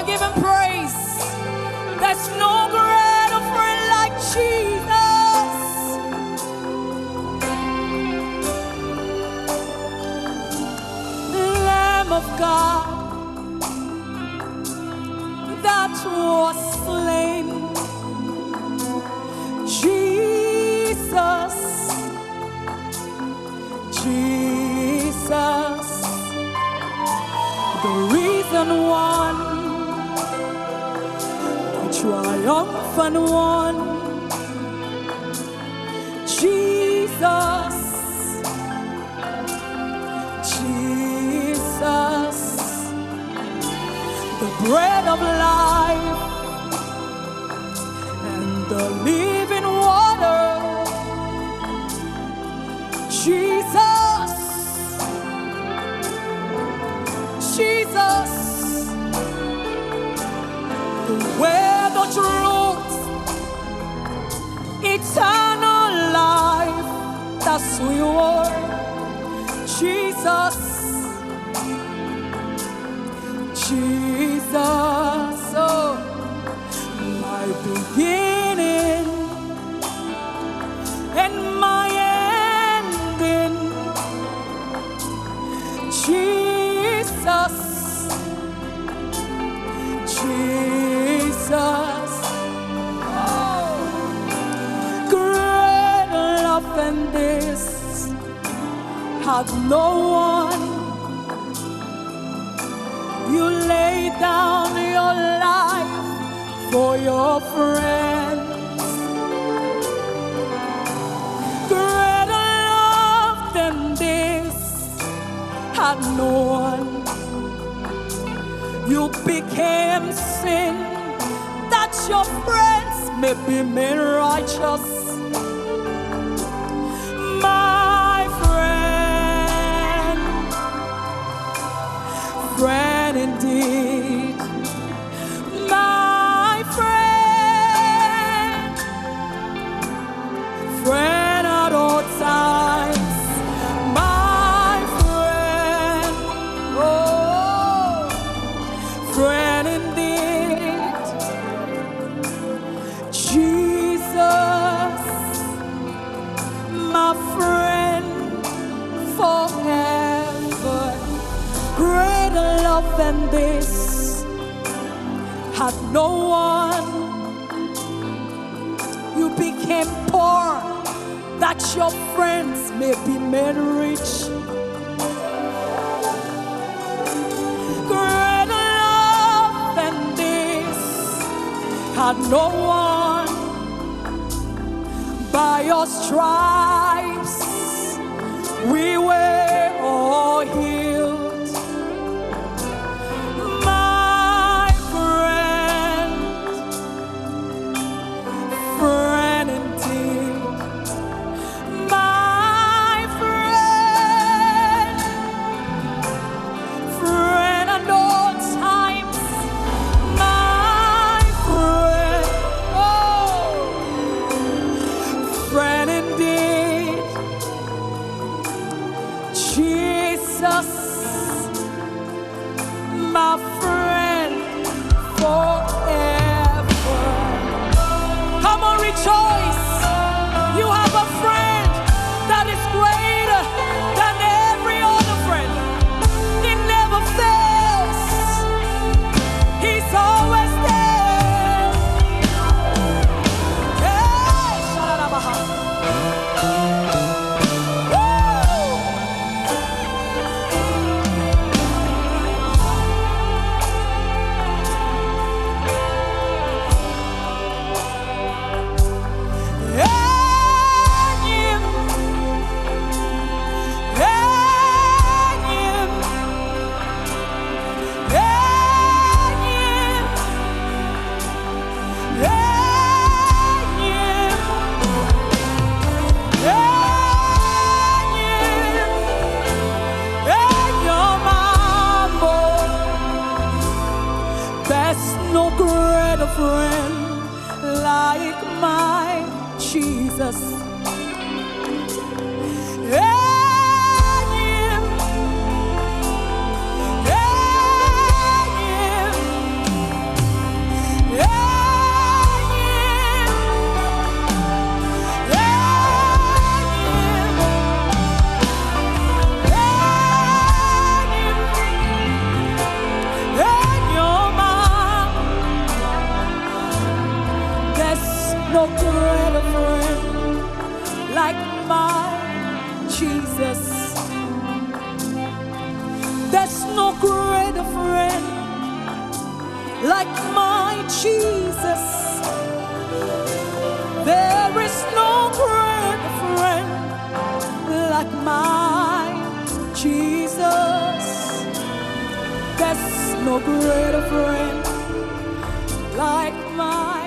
on, give him praise. There's no greater friend like Jesus. Lamb of God that was slain. Jesus, Jesus, the risen one, the triumphant one. Jesus, Jesus, the bread of life and the living water. Jesus, Jesus, the way, the truth, eternal life, that's who you are. Jesus, Jesus, oh, my beginning and my ending. Jesus, Jesus, oh, greater love than this had no one. You lay down your life for your friends. Greater love than this had no one. You became sin that your friends may be made righteous. My friend, friend indeed. My friend, friend at all times. My friend, oh, friend indeed. Jesus, my friend forever. Greater love than this had no one. You became poor that your friends may be made rich. Greater love than this had no one. By your stripes we were all healed. My friend, friend indeed. My friend, friend at all times. My friend, oh, friend indeed. Jesus, my friend forever. Come on, rejoice. You have a friend that is greater than every other friend. He never fails. He's always there. Hey, Shalalabaha. Woo! greater friend like my Jesus. There is no greater friend like my Jesus. There's no greater friend like my